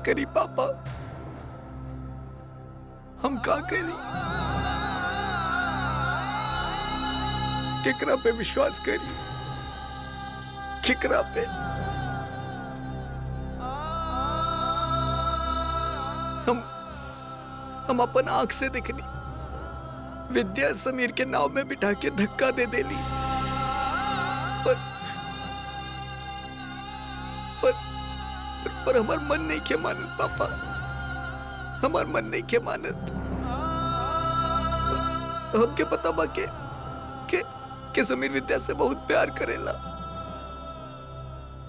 करी पापा, हम का करी? केकरा पे विश्वास करी? केकरा पे? हम अपन आंख से देखनी विद्या समीर के नाव में बिठा के धक्का दे देली, पर हमार मन नहीं के मानत पापा, हमार मन नहीं के मानत। हमके पता बा के समीर विद्या से बहुत प्यार करेला,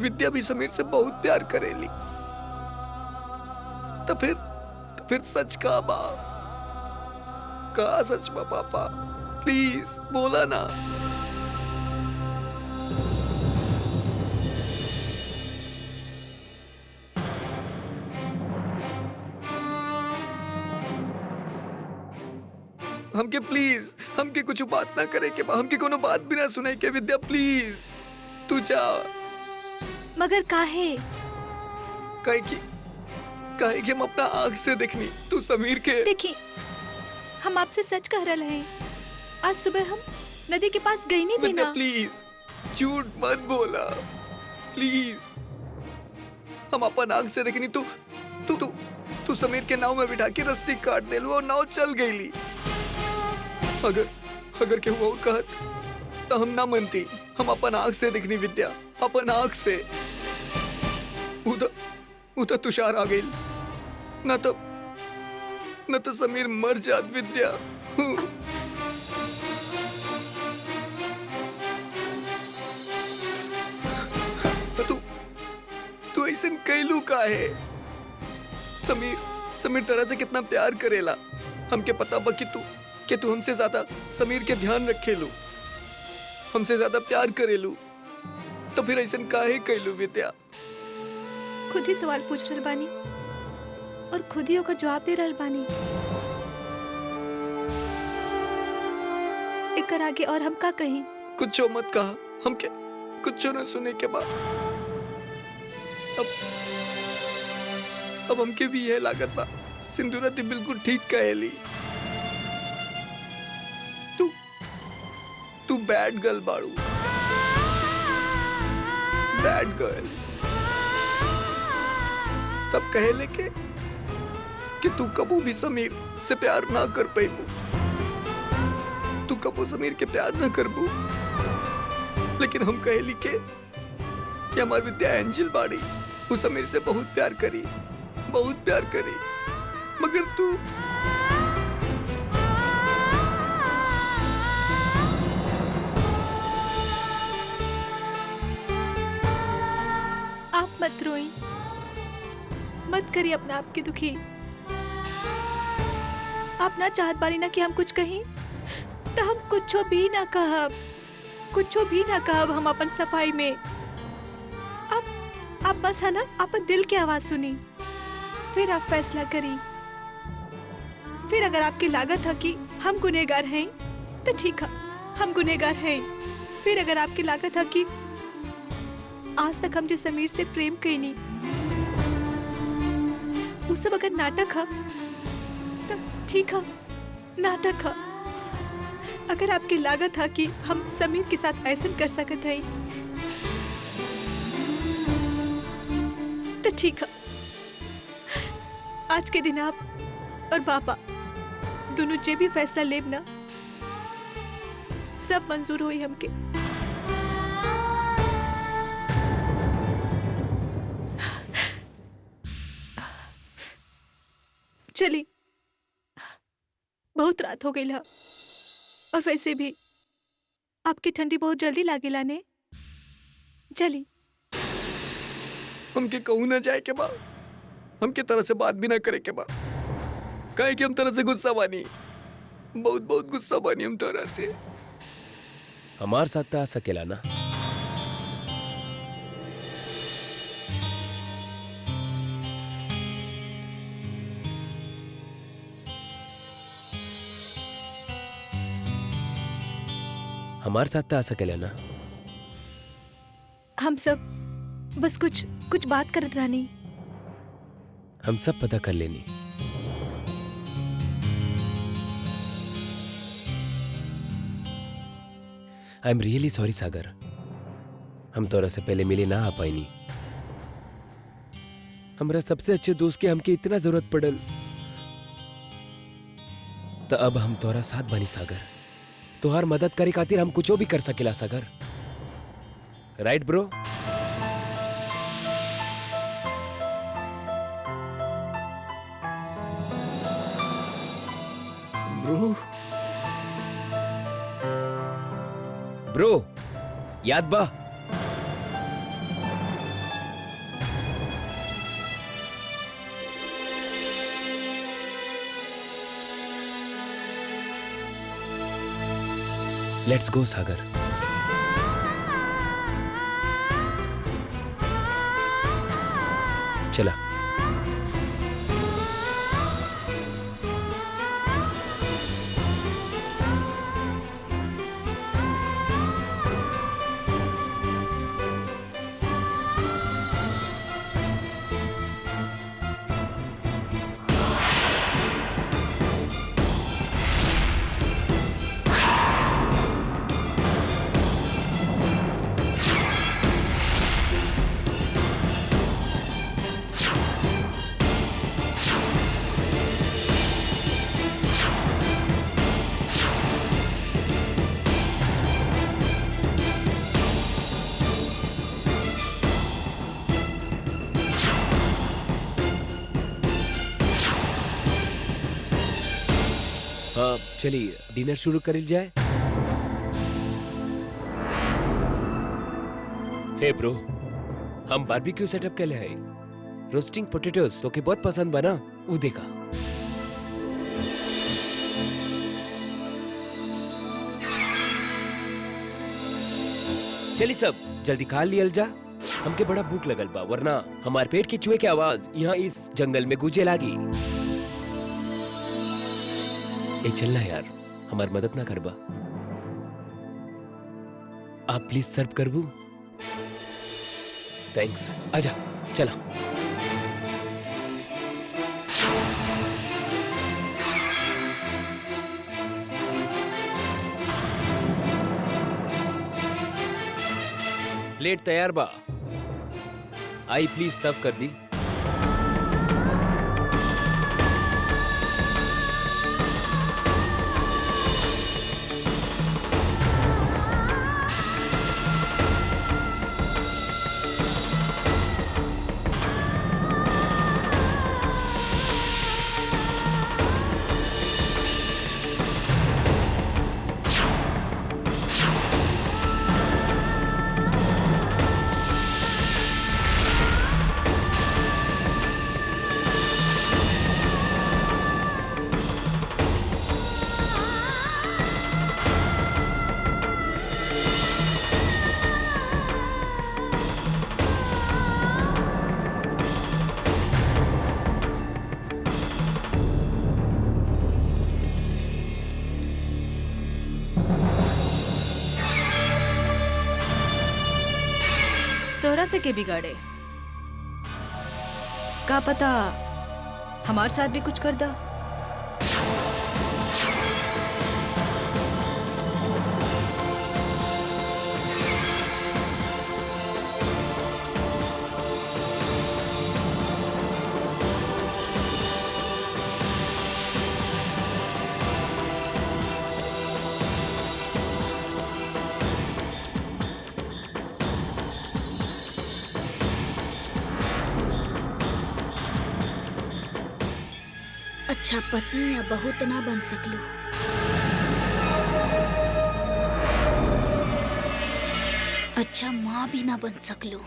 विद्या भी समीर से बहुत प्यार करेली। तो फिर सच का बा? का सच बा पापा? प्लीज बोला ना। हमके प्लीज, हमके कुछ बात ना करे के बा, हमके कोनो बात भी ना सुनाई के। विद्या प्लीज तू जा। मगर काहे? काहे कि हम अपना आँख से देखनी तू समीर के। देखी, हम आपसे सच कह रहे हैं, आज सुबह हम नदी के पास गई नहीं भी ना। प्लीज झूठ मत बोला प्लीज। हम अपन आँख से देखनी तू समीर के नाव में बिठा के रस्सी काट दे लो और नाव चल गई। अगर के वो कहत तो हम ना मनती। हम अपन आँख से देखनी विद्या, अपन आँख से। उधर तुषार आ गई, न तो समीर मर जात विद्या। तू ऐसे कैलू का है? समीर तरह से कितना प्यार करेला, हमके पता बा कि तू हमसे ज्यादा समीर के ध्यान रखेलू, हमसे ज्यादा प्यार करेलू। तो फिर ऐसे काहे कैलू विद्या? खुद ही सवाल पूछ रहल बानी और खुद ही ओकर जवाब दे रहल बानी। एकर आगे और हम का कहीं? कुछ मत कहा, हमके कुछ न सुने के बाद अब हमके भी यह लागत बा सिंदूरा ती बिल्कुल ठीक कहेली। तू बैड गर्ल बाड़ू, बैड गर्ल। सब कहे लेके कि तू कबू भी समीर से प्यार ना कर पाईबू, तू कबू समीर के प्यार ना करबू। लेकिन हम कहे लिखे कि हमारी विद्या एंजल बाड़ी, वो समीर से बहुत प्यार करी, बहुत प्यार करी। मगर तू आप मत रोई, मत करिए अपना आप की दुखी। आप ना चाहत बानी ना कि हम कुछ कहीं, तो हम कुछो भी ना कहब, कुछो भी ना कहब हम अपन सफाई में। आप बस है ना अपन दिल की आवाज सुनी, फिर आप फैसला करी। फिर अगर आपकी लागत है कि हम गुनहगार हैं, तो ठीक है, हम गुनहगार हैं। फिर अगर आपकी लागत है कि आज तक हम जिस समीर से प्रेम कईनी वो सब अगर नाटक है, तो ठीक है, नाटक है। अगर आपकी लागत है कि हम समीर के साथ ऐसा कर सकते हैं, तो ठीक है। आज के दिन आप और पापा दोनों जे भी फैसला लेब ना, सब मंजूर हुई हमके। चली, बहुत रात हो गई है और वैसे भी आपकी ठंडी बहुत जल्दी लागेला ने। चली। हमके कहू ना जाए के बा, हमके तरह से बात भी ना करे के बा, काहे कि हम तरह से गुस्सा बानी, बहुत बहुत गुस्सा बानी हम तरह से। हमार साथ तो आ सकेला ना? हमार साथ तो आ सकेला ना? हम सब बस कुछ बात करत रहनी। हम सब पता कर लेनी। आई एम रियली सॉरी सागर, हम तोरा से पहले मिले ना आ पाईनी। हमरा सबसे अच्छे दोस्त के हमके इतना जरूरत पड़ल, तो अब हम तोरा साथ बानी सागर। तोहार मदद करे खातिर हम कुछो भी कर सकेला सागर, राइट ब्रो? ब्रो, ब्रो याद बा? लेट्स गो सागर। चला। चलिए डिनर शुरू करिल जाए। हे ब्रो, हम बारबेक्यू सेटअप के लिए है। रोस्टिंग पोटैटोस तो के बहुत पसंद बना, वो देखा। चलिए सब जल्दी खा लियल जा, हमके बड़ा भूख लगल बा, वरना हमारे पेट के चूहे की आवाज यहाँ इस जंगल में गूंजे लागी। ए चलना यार, हमार मदद ना करबा? आप प्लीज सर्व करबू? थैंक्स। आजा चला। प्लेट तैयार बा, आई प्लीज सर्व कर दी। तोहरा से के बिगाड़े, का पता हमार साथ भी कुछ कर दा। अच्छा पत्नी या बहू तो ना बन सकलू, अच्छा माँ भी ना बन सकलू।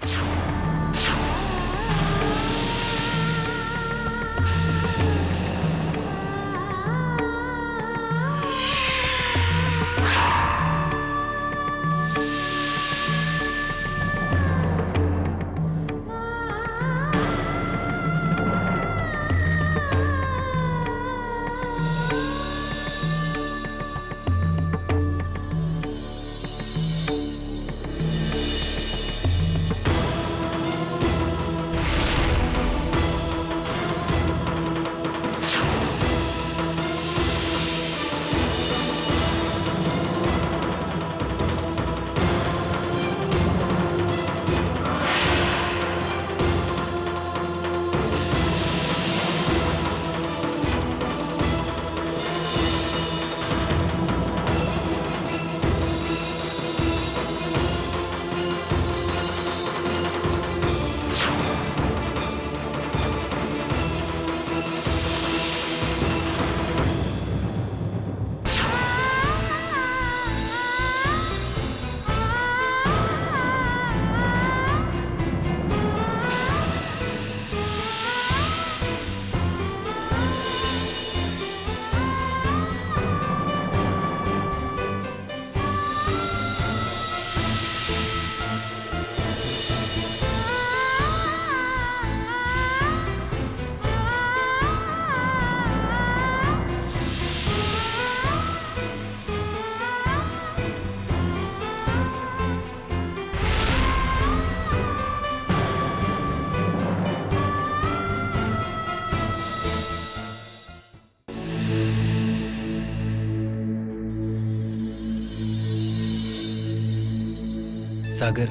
सागर,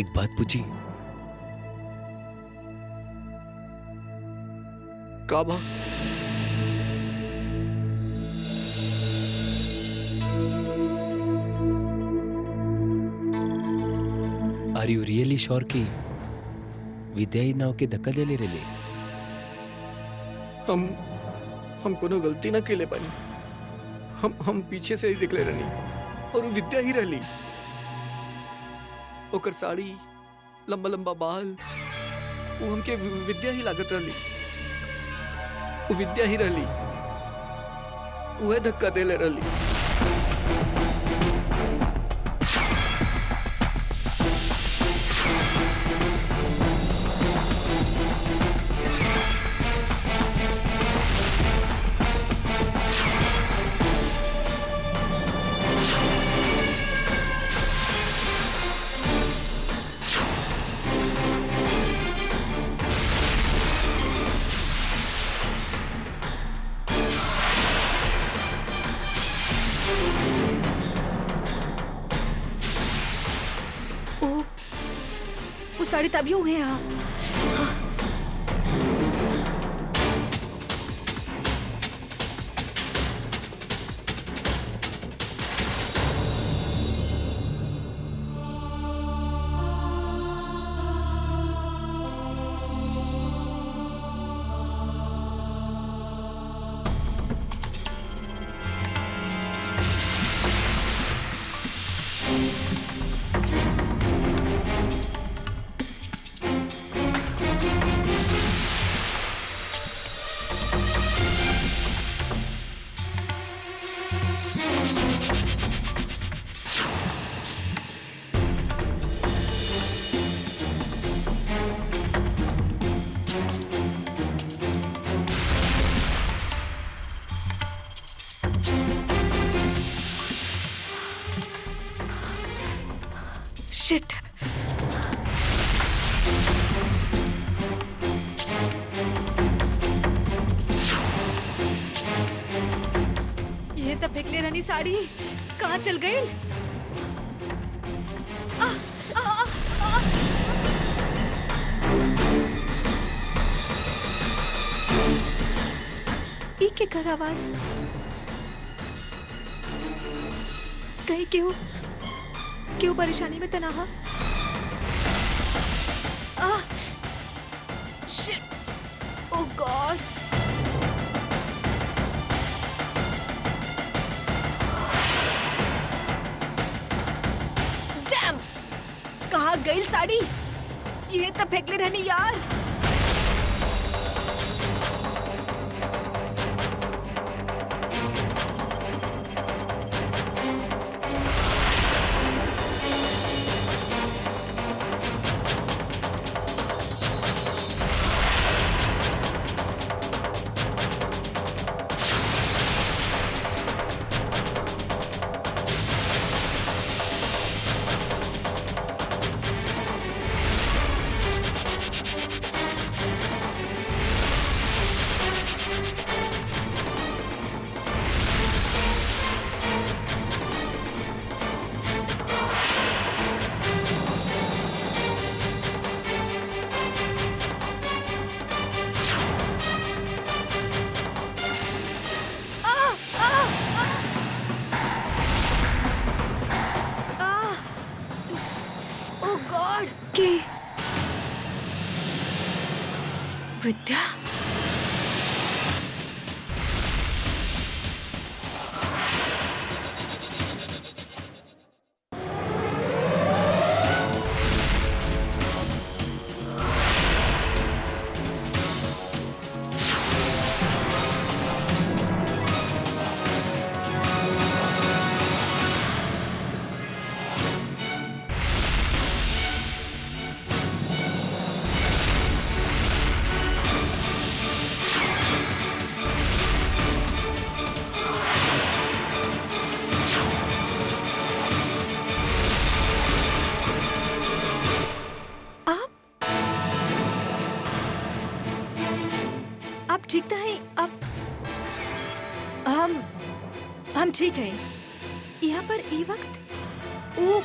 एक बात पूछी? काबा, आर यू रियली श्योर कि विद्या ही नाव के धक्का दे ले रहे? हम कोनो गलती ना केले बानी। हम पीछे से ही दिखले रहनी और वो विद्या ही रहली। ओकर साड़ी, लंबा लंबा बाल, वो हमके विद्या ही लागत रहली। वो विद्या ही रहली, वह धक्का देले रहली। वो साड़ी तभी हुए हैं। हाँ, शिट। ये तो फेंकले रहनी साड़ी कहाँ चल गई? ई के कर आवाज कहीं क्यों परेशानी में तनाहा? शिट, ओह गॉड। डैम, कहाँ गई साड़ी? ये तो फेंकले रहनी यार। विद्या, आप ठीक तो हैं? आप हम ठीक हैं। यहाँ पर ई वक्त ओ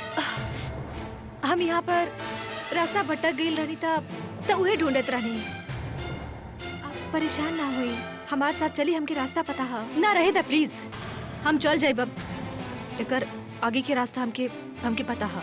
हम यहाँ पर रास्ता भटक गई रहनी था तो उहे ढूंढत रहनी। आप परेशान ना हुई, हमारे साथ चली, हमके रास्ता पता है ना। रहे दा प्लीज, हम चल जाए बब, एकर आगे के रास्ता हमके पता है।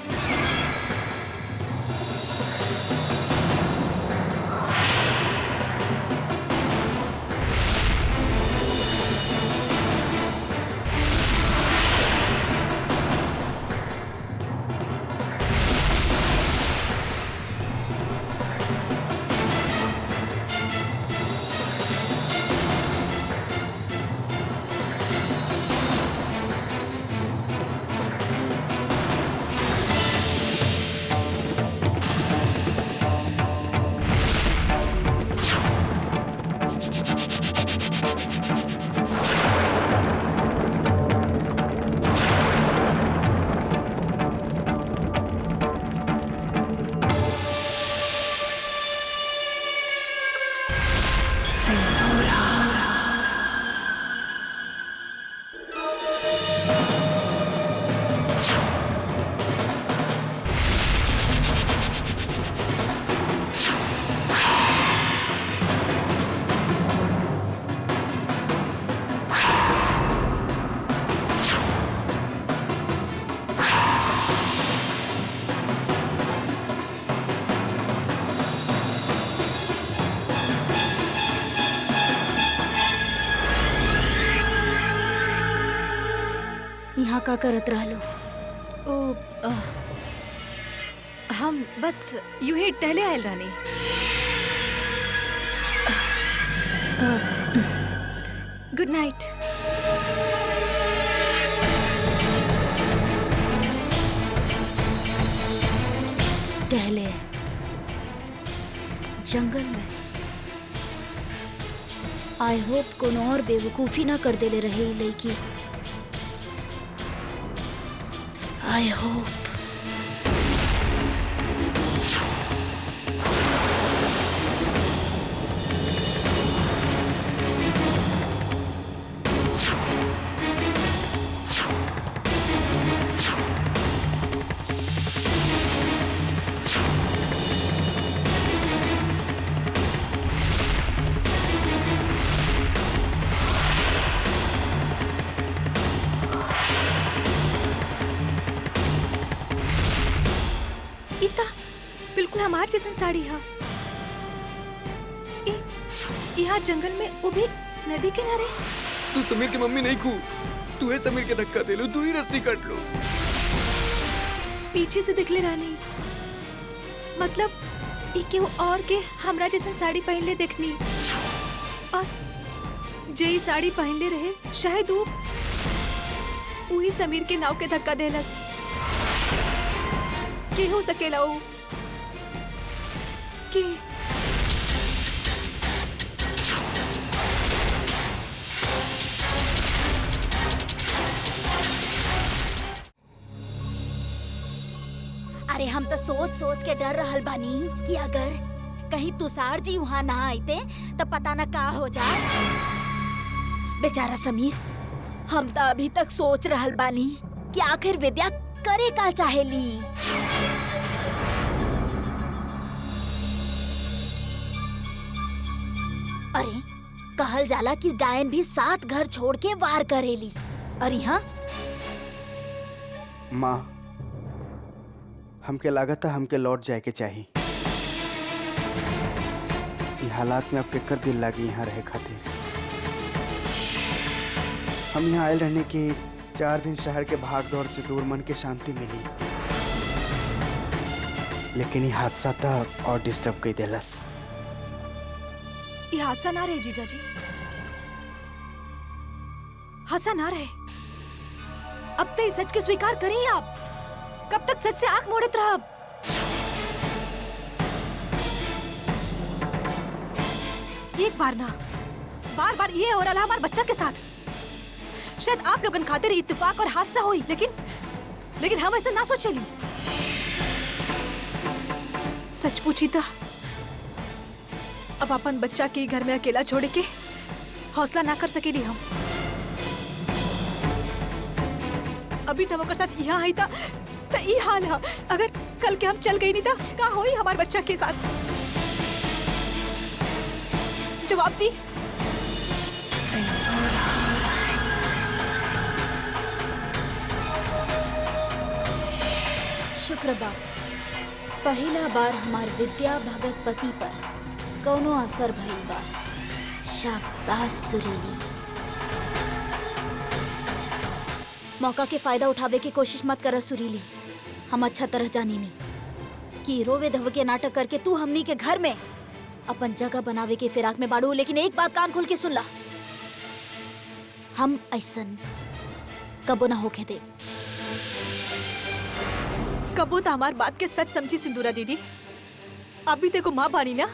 यहाँ का करत रहलो? ओ हम बस यूं ही टहले आयल रानी। Good night. टहले जंगल में। आई होप कोनो और बेवकूफी ना कर देले रहे ई लड़की। I hope. बिल्कुल हमार जैसन साड़ी है। यहाँ जंगल में वो भी नदी किनारे। तू समीर की मम्मी नहीं खू, तू है समीर के धक्का दे लो, तू ही रस्सी काट लो। पीछे से दिखले रानी, मतलब ये केहू और के हमरा जैसन साड़ी पहन ले देखनी, और जे साड़ी पहन ले रहे शायद वही समीर के नाव के धक्का देलस। के हो सकेला वो कि अरे हम तो सोच सोच के डर रहल बानी कि अगर कहीं तुषार जी वहाँ ना आते तो पता न का हो जाए। बेचारा समीर, हम तो अभी तक सोच रहल बानी कि आखिर विद्या करे का चाहेली। अरे कहल जाला कि डायन भी 7 घर छोड़ के वार करेली, और यहाँ माँ हमके लागत है हमके लौट जाए के चाहिए। ये हालात में अब केकर दिल लागी यहाँ रहे खातिर। हम यहाँ आए रहने के 4 दिन शहर के भाग दौड़ से दूर मन के शांति मिली, लेकिन ये हादसा था और डिस्टर्ब कर देलस। ये हादसा ना रहे जीजा जी, हादसा ना रहे। अब तो इस सच के स्वीकार करिए आप। कब तक सच से आंख मोड़त रहा? एक बार ना, बार बार ये हो रहा हमारे बच्चा के साथ। शायद आप लोगन खातिर इत्तेफाक और हादसा हुई, लेकिन हम ऐसा ना सोचेली। सच पूछी था, अब अपन बच्चा के घर में अकेला छोड़ के हौसला ना कर सकेली हम। अभी तक ओकर साथ यहाँ आई था तो ई हाल है। अगर कल के हम चल गई नहीं था का होई हमारे बच्चा के साथ? जवाब दी। शुक्र बा पहला बार हमार विद्या भगत पति पर कौनो असर भइल बा। शाबाश सुरीली। मौका के फायदा उठावे की कोशिश मत कर सुरीली। हम अच्छा तरह जानी नहीं कि रोवे धवे के नाटक करके तू हमनी के घर में अपन जगह बनावे के फिराक में बाड़ू। लेकिन एक बात कान खोल के सुन ला, हम ऐसन कबो ना होके दे। कबो तो हमार बात के सच समझी सिंदूरा दीदी। अभी देखो माँ बानी ना,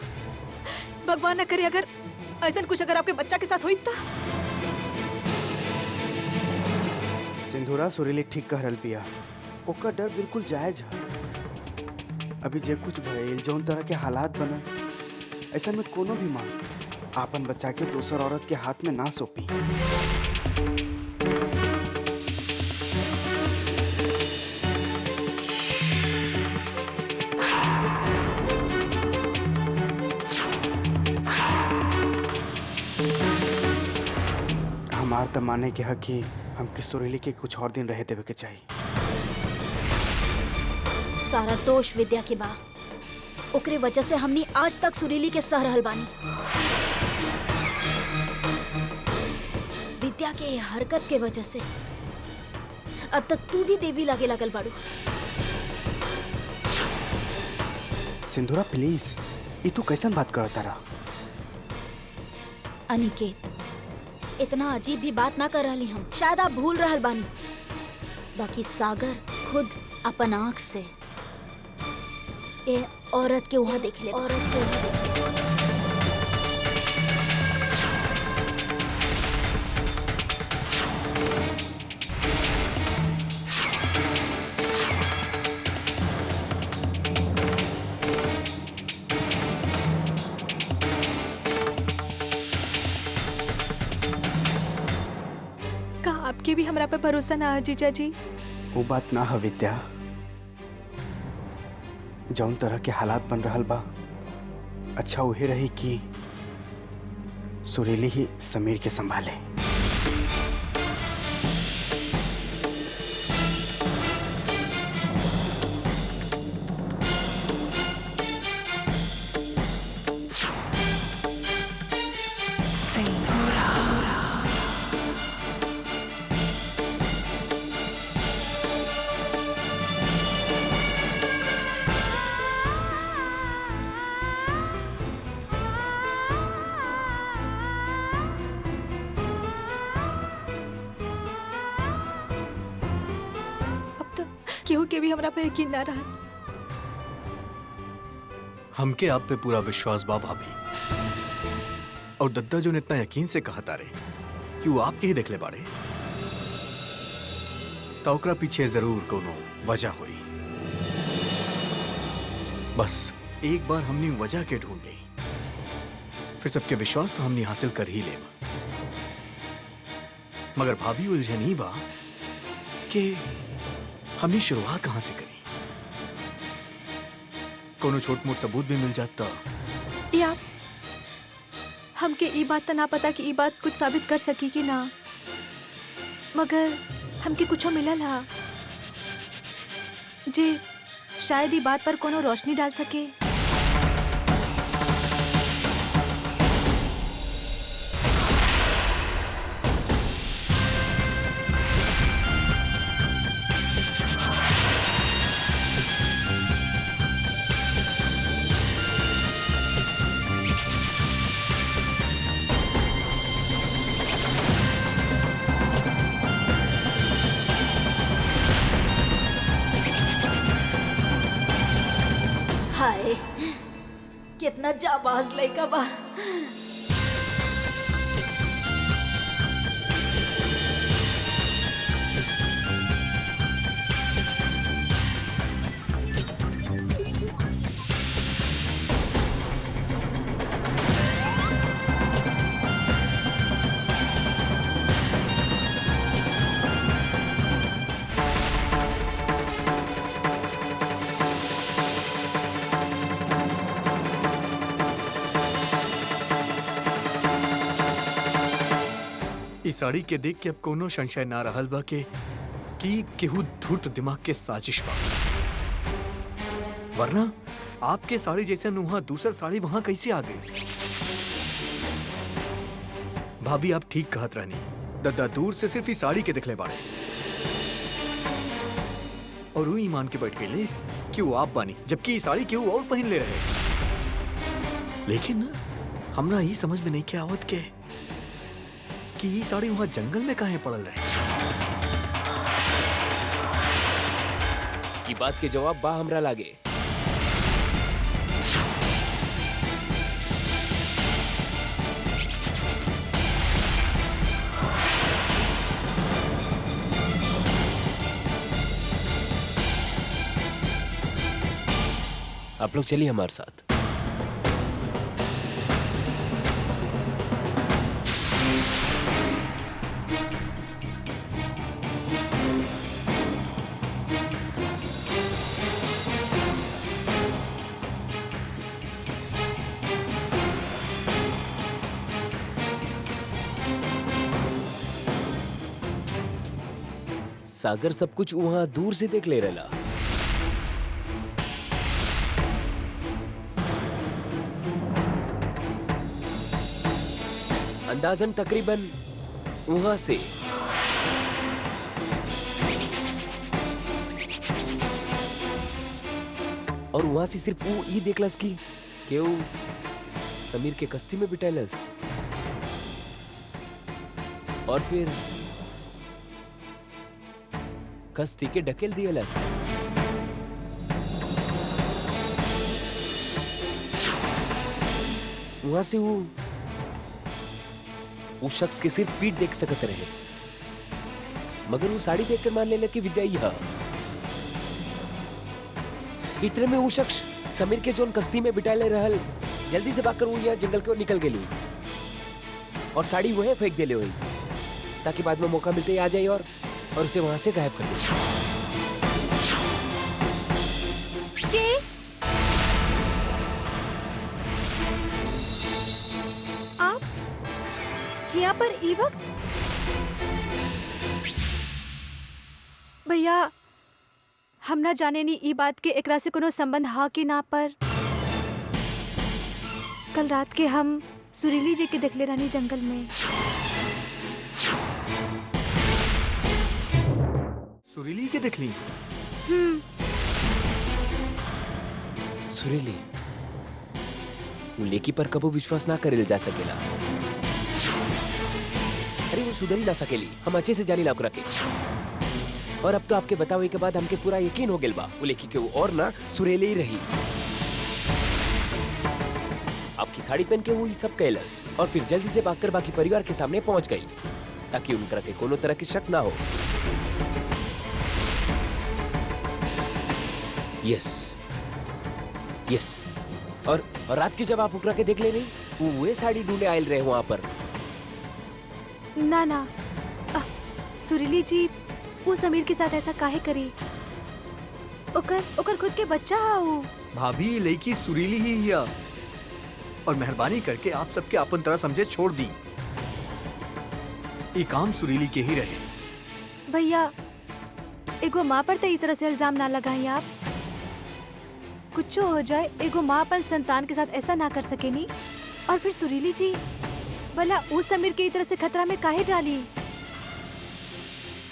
भगवान न करे अगर ऐसा कुछ अगर आपके बच्चा के साथ हुई तो। सिंधुरा सुरीली ठीक कह रहल बिया। ओकर डर बिल्कुल जायज है। अभी जे कुछ भइल, जौन तरह के हालात बनल, ऐसा में कोनो भी माँ आपन बच्चा के दोसर औरत के हाथ में ना सौंपी। हमार त माने के है कि हमके सुरीली के कुछ और दिन रहे देवे के चाहिए। सारा दोष विद्या के बा। ओकरे वजह से हमनी आज तक सुरीली के सह रहल बानी। विद्या के ये हरकत के वजह से अब तक तू भी देवी लागे लगल बाड़ू। सिंधुरा प्लीज, ये तू कैसन बात करता रहा? अनिकेत, इतना अजीब भी बात ना कर रही हम। शायद आप भूल रहल बानी, बाकी सागर खुद अपन आँख से ये औरत के वहाँ देख ले। औरत के वहाँ देख ले। का आपके भी हमरा पे भरोसा ना है जीजा जी? वो बात ना है विद्या। जौन तरह के हालात बन रहल बा, अच्छा वही रही कि सुरीली ही समीर के संभाले। केहू के भी हमरा पे यकीन ना रहा। हमके आप पे पूरा विश्वास बा भाभी। और दद्दा जो ने इतना यकीन से कहा तारे कि वो आपके ही देख ले बाड़े, तो ओकरा पीछे जरूर कोनो वजह हुई। बस एक बार हमने वजह के ढूंढ ली, फिर सबके विश्वास तो हमने हासिल कर ही ले। मगर भाभी उलझन ही बा कि हमने शुरुआत कहां से करी। कोनो छोट मोट सबूत भी मिल जाता। या हमके ई बात तो ना पता कि ई बात कुछ साबित कर सकी कि ना, मगर हमके कुछो मिलल हा जे शायद ई बात पर कोनो रोशनी डाल सके। हाय, कितना जाबाज लड़का बा। इस साड़ी के देख के अब कोनो संशय ना रहल बा कि केहू धूर्त दिमाग के साजिश बा। वरना आपके साड़ी जैसे वहां दूसर साड़ी वहां कैसे आ गई? भाभी आप ठीक कहत रहनी, दद्दा दूर से सिर्फ इस साड़ी के दिखले बाड़े और वो ईमान के बैठ गई कि वो आप बानी, जबकि ये साड़ी केहू और पहन ले रहे। लेकिन हमरा ये समझ में नहीं के आवत के कि ये साड़ी वहां जंगल में काहे पड़ल रहे। की बात के जवाब बा हमरा लागे। आप लोग चलिए हमारे साथ। सागर सब कुछ वहां दूर से देख ले रहा। अंदाजन तकरीबन वहां से और वहां से सिर्फ वो ये देखलस कि केहू समीर के कस्ती में बिठालस और फिर कस्ती के ढकेल दियलस। वहां से वो शख्स के सिर्फ पीठ देख सकत रहे, मगर वो साड़ी देखकर मान ले कि विद्या यह। इतने में वो शख्स समीर के जोन कस्ती में बिठाले रहल जल्दी से भागकर वो यहाँ जंगल को निकल गेली और साड़ी वहीं फेंक देले हुई ताकि बाद में मौका मिलते ही आ जाए और उसे वहां से गायब कर दे। आप यहाँ पर ई वक्त? भैया हम ना जाने नी ई बात के एकरा से कोनो संबंध हा कि ना, पर कल रात के हम सुरीली जी के देखले रहनी जंगल में। सुरीली के देख ली? सुरीली वो लेकी पर कबो विश्वास ना करेल जा सकेला। अरे वो सुधर ही ना सकेली, हम अच्छे से जानी ला ओकरा के। और अब तो आपके बतावे के बाद हमके पूरा यकीन हो गेल बा वो लेकी के वो और ना सुरीली ही रही। आपकी साड़ी पहन के वो ये सब कहलस और फिर जल्दी से भागकर बाकी परिवार के सामने पहुंच गई ताकि उनका के कोनो तरह की शक ना हो। यस यस और रात की जब आप उकरा के देख ले रही वो साड़ी ढूंढे आयल रहे वहां पर। ना ना सुरीली जी वो समीर के साथ ऐसा काहे करी? ओकर खुद के बच्चा हा वो। भाभी लड़की सुरीली ही हिया और मेहरबानी करके आप सबके अपन तरह समझे छोड़ दी। ये काम सुरीली के ही रहे। भैया एगो माँ पर तो इस तरह से इल्जाम ना लगाई आप। कुछ हो जाए एगो माँ अपन संतान के साथ ऐसा ना कर सकेनी। और फिर सुरीली जी भला उस समीर के तरह से खतरा में काहे डाली?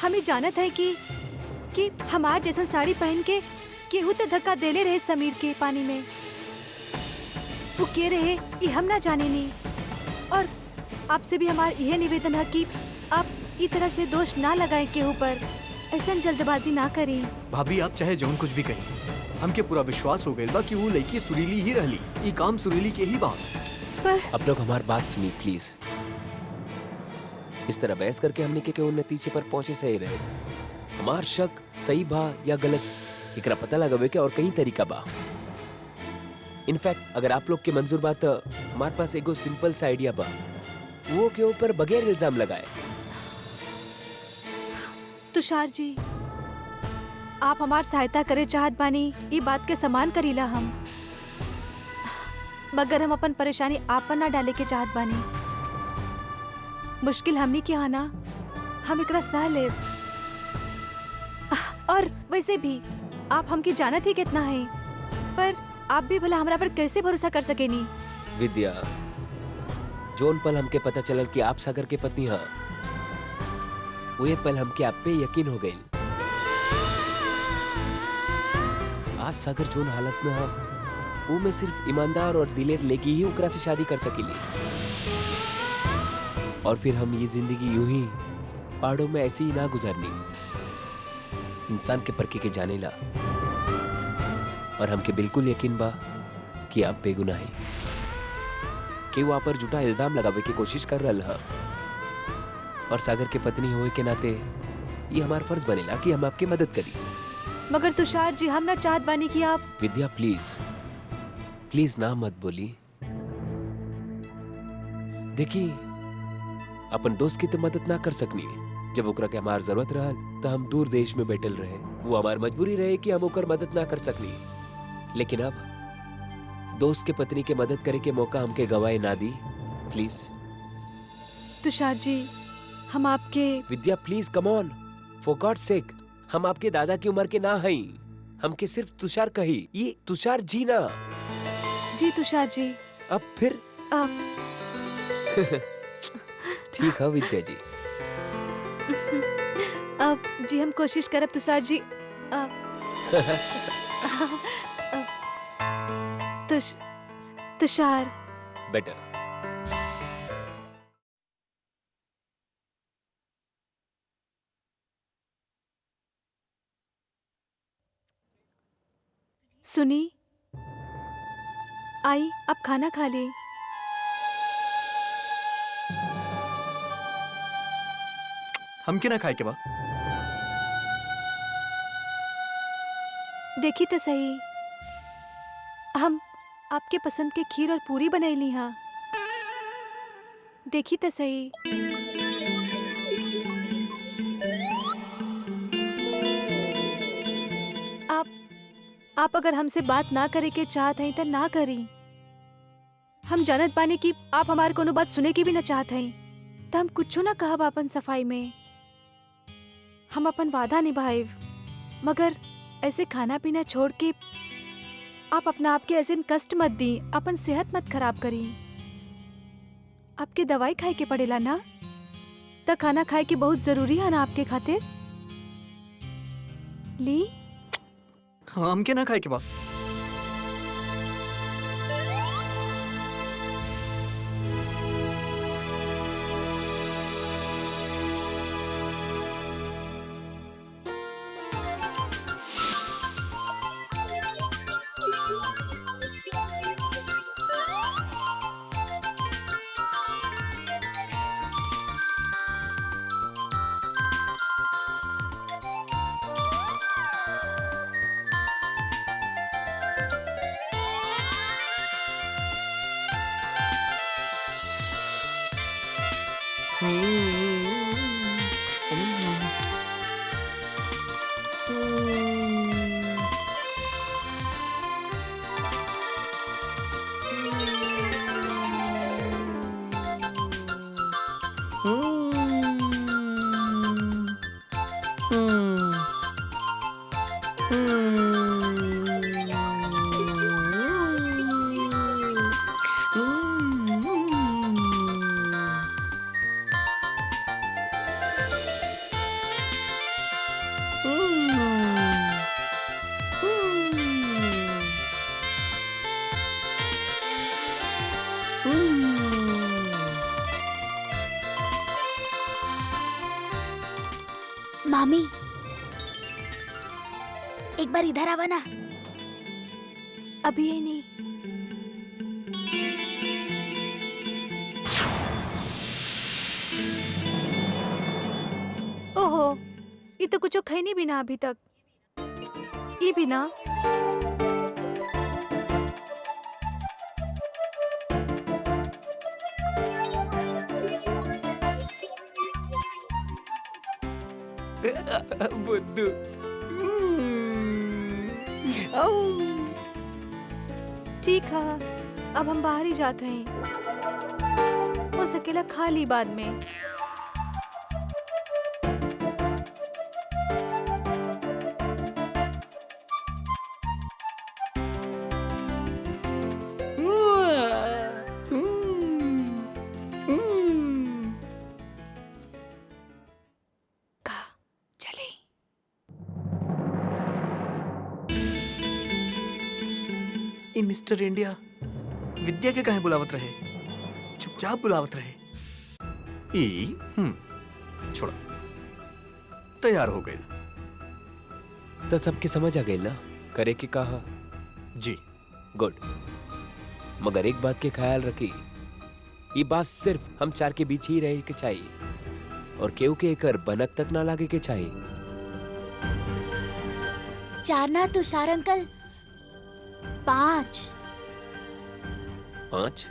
हमें जानत है कि हमार जैसा साड़ी पहन के केहू तो धक्का देले रहे समीर के पानी में। वो के रहे ये हम ना जाने नहीं। और आपसे भी हमार यह निवेदन है कि आप इस तरह से दोष ना लगाएं केहू पर, ऐसा जल्दबाजी ना करें। भाभी आप चाहे जौन कुछ भी कहें, हमके पूरा विश्वास हो गया बा कि वो लड़की सुरीली ही रहली। ये काम सुरीली के ही बात। पर आप लोग हमारी बात सुनिए प्लीज। इस तरह बहस करके हमने के नतीजे पर पहुंचे सही रहे। हमार शक सही बा या गलत एकरा पता लगावे के और कई तरीका बा। इनफैक्ट अगर आप लोग के मंजूर बा तो हमारे पास एगो सिंपल सा आइडिया बा, वो के ऊपर बगैर इल्जाम लगाए। तुषार जी आप हमार सहायता करे चाहत बानी, ये बात के समान करीला हम, मगर हम अपन परेशानी आप पर ना डाले के चाहत बानी। मुश्किल हमनी के आना हम एकरा सह लेब। और वैसे भी आप हमके जानत ही कितना है, पर आप भी भला हमरा पर कैसे भरोसा कर सकेनी? विद्या, जोन पल हमके पता चलल कि आप सागर के पत्नी हैं, वो पल हमके आप पे यकीन हो गई। आज सागर जोन हालत में है, वो मैं सिर्फ ईमानदार और दिलेर लेके ही ओकरा से शादी कर सकेली। और फिर हम ये जिंदगी यूं ही पहाड़ों में ऐसे ही ना गुजारनी। इंसान के परखे के जाने ला, और हमके बिल्कुल यकीन बा कि आप बेगुनाह हैं, कि वो आप पर झूठा इल्जाम लगावे की कोशिश कर रहा है। और सागर के पत्नी होए के नाते ये हमारा फर्ज बनेला कि हम आपकी मदद करी। मगर तुषार जी, हम ना चाहत बानी कि आप। विद्या प्लीज प्लीज ना मत बोली। देखी, अपन दोस्त की तो मदद ना कर सकनी। जब ओकरा के हमार जरूरत रहल तो हम दूर देश में बैठल रहे, वो हमार मजबूरी रहे कि हम ओकर मदद ना कर सकनी। लेकिन अब दोस्त के पत्नी के मदद करे के मौका हमके गवाए ना दी। प्लीज तुषार जी, हम आपके। Vidya please come on, for God sake, हम आपके दादा की उम्र के ना हई। हमके सिर्फ तुषार कही, ये तुषार जी ना। जी तुषार जी। अब फिर आप ठीक है विद्या जी। अब जी हम कोशिश करब तुषार जी। तुषार बेटर। सुनी, आई आप खाना खा ले। हम के ना खाए के बा? देखी तो सही, हम आपके पसंद के खीर और पूरी बनैली हाँ। देखी तो सही। आप अगर हमसे बात ना करे के चाहत हैं तो ना करी। हम जानत बानी कि आप हमारे कोनो बात सुने की भी ना चाहत हैं, तो हम कुछ ना कहब अपन सफाई में। हम अपन वादा निभाएब, मगर ऐसे खाना पीना छोड़ के आप अपना आपके ऐसे कष्ट मत दी, अपन सेहत मत खराब करी। आपके दवाई खाए के पड़ेला ना, तो खाना खाए के बहुत जरूरी है ना आपके खातिर। ली हाँ, हम के ना खाए के बा? मामी, एक बार इधर आवा ना। अभी ये नहीं। ओहो, ये तो कुछ खैनी भी ना अभी तक। ये भी ना। बुद्धू। ठीक है, अब हम बाहर ही जाते हैं। हो सकेला खा ली बाद में। खा, चली। ई मिस्टर इंडिया विद्या के काहे बुलावत रहे, चुपचाप बुलावत रहे। छोड़ा, तैयार हो गए। तो सबके समझ आ गई ना करे के कहा। जी गुड, मगर एक बात के ख्याल रखी, ये बात सिर्फ हम चार के बीच ही रहे के चाहिए और केहू के एकर बनक तक ना लागे के चाहिए। चार ना तुषार अंकल, 5। 5?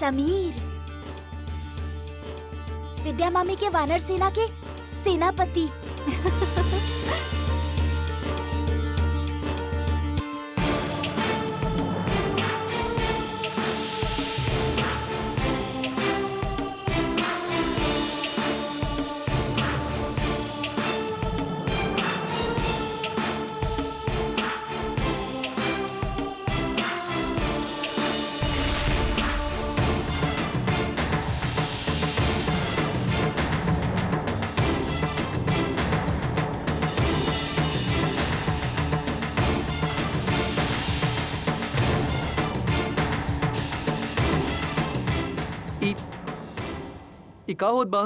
समीर, विद्या मामी के वानर सेना के सेनापति। ई का होत बा?